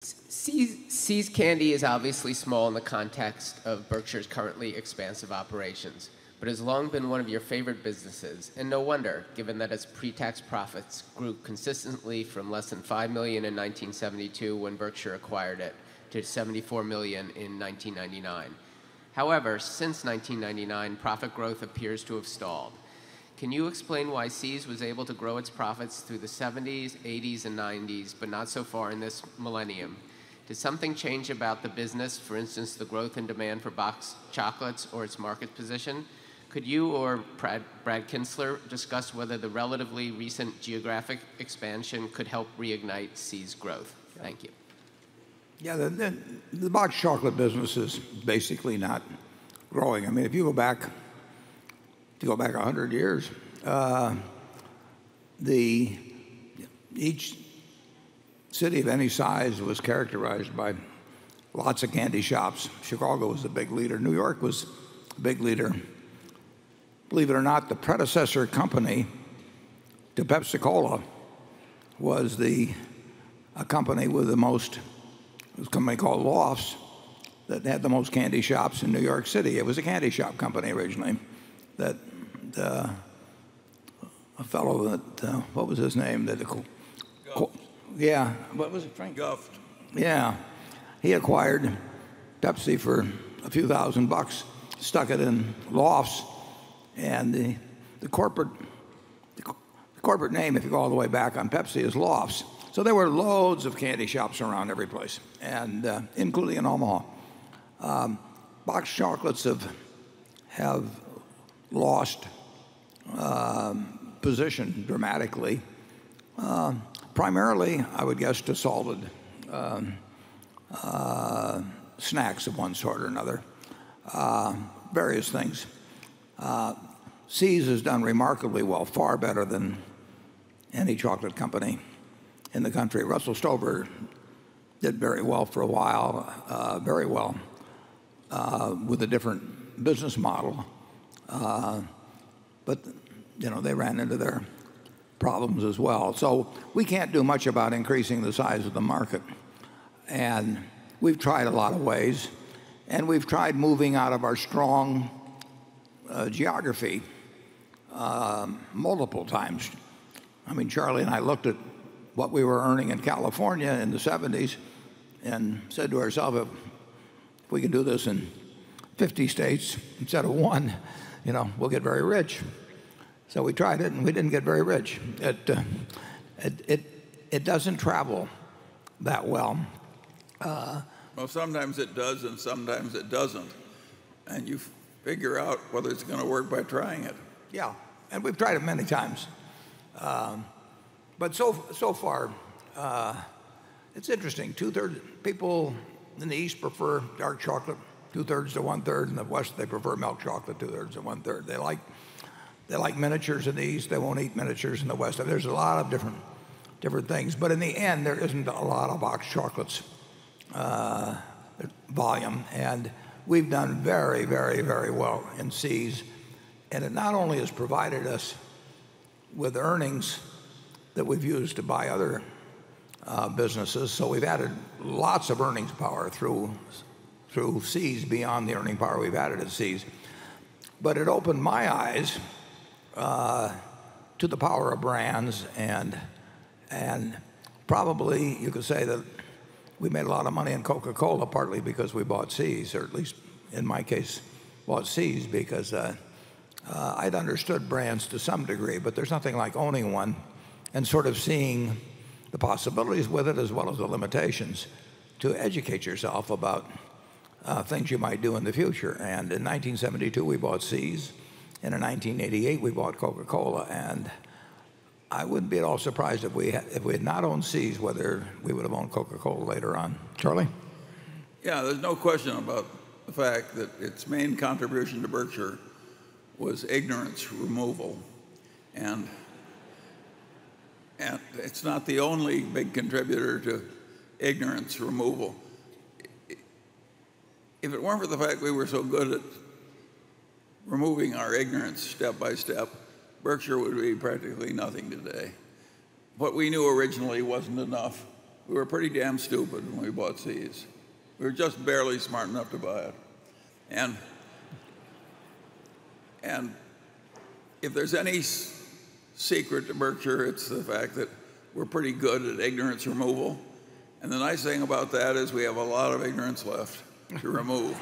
See's Candy is obviously small in the context of Berkshire's currently expansive operations, but has long been one of your favorite businesses, and no wonder, given that its pre-tax profits grew consistently from less than $5 million in 1972 when Berkshire acquired it to $74 million in 1999. However, since 1999, profit growth appears to have stalled. Can you explain why See's was able to grow its profits through the 70s, 80s, and 90s, but not so far in this millennium? Did something change about the business, for instance, the growth in demand for boxed chocolates or its market position? Could you or Brad Kinsler discuss whether the relatively recent geographic expansion could help reignite See's growth? Thank you. Yeah, the boxed chocolate business is basically not growing. I mean, if you go back 100 years, each city of any size was characterized by lots of candy shops. Chicago was a big leader. New York was a big leader. Believe it or not, the predecessor company to Pepsi-Cola was a company with the most, it was a company called Lofts that had the most candy shops in New York City. It was a candy shop company originally that a fellow that, what was his name? Yeah, what was it, Frank? Guft. Yeah, he acquired Pepsi for a few $1,000, stuck it in Lofts, and the corporate name, if you go all the way back on Pepsi, is Lofts. So there were loads of candy shops around every place, and including in Omaha. Boxed chocolates have lost position dramatically. Primarily, I would guess, to salted snacks of one sort or another, various things. See's has done remarkably well, far better than any chocolate company in the country. Russell Stover did very well for a while, very well, with a different business model. But they ran into their problems as well. So we can't do much about increasing the size of the market. And we've tried a lot of ways, and we've tried moving out of our strong geography multiple times. I mean, Charlie and I looked at what we were earning in California in the 70s and said to ourselves, if we can do this in 50 states instead of one, we'll get very rich. So we tried it, and we didn't get very rich. It doesn't travel that well. Well, sometimes it does, and sometimes it doesn't. And you figure out whether it's going to work by trying it. Yeah, and we've tried it many times. But so far, it's interesting. 2/3 people in the East prefer dark chocolate, 2/3 to 1/3. In the West, they prefer milk chocolate, 2/3 to 1/3. They like miniatures in the East. They won't eat miniatures in the West. There's a lot of different things. But in the end, there isn't a lot of boxed chocolates volume. And we've done very, very, very well in See's. And it not only has provided us with earnings that we've used to buy other businesses, so we've added lots of earnings power through See's beyond the earning power we've added at See's. But it opened my eyes to the power of brands, and probably you could say that we made a lot of money in Coca-Cola partly because we bought See's, or at least in my case bought See's because I'd understood brands to some degree, but there's nothing like owning one and sort of seeing the possibilities with it as well as the limitations to educate yourself about things you might do in the future. And in 1972 we bought See's, and in 1988 we bought Coca-Cola, and I wouldn't be at all surprised if we had not owned See's, whether we would have owned Coca-Cola later on. Charlie? Yeah, there's no question about the fact that its main contribution to Berkshire was ignorance removal. And it's not the only big contributor to ignorance removal. If it weren't for the fact we were so good at removing our ignorance step by step, Berkshire would be practically nothing today. What we knew originally wasn't enough. We were pretty damn stupid when we bought Seas. We were just barely smart enough to buy it. And if there's any secret to Berkshire, it's the fact that we're pretty good at ignorance removal. And the nice thing about that is we have a lot of ignorance left to remove.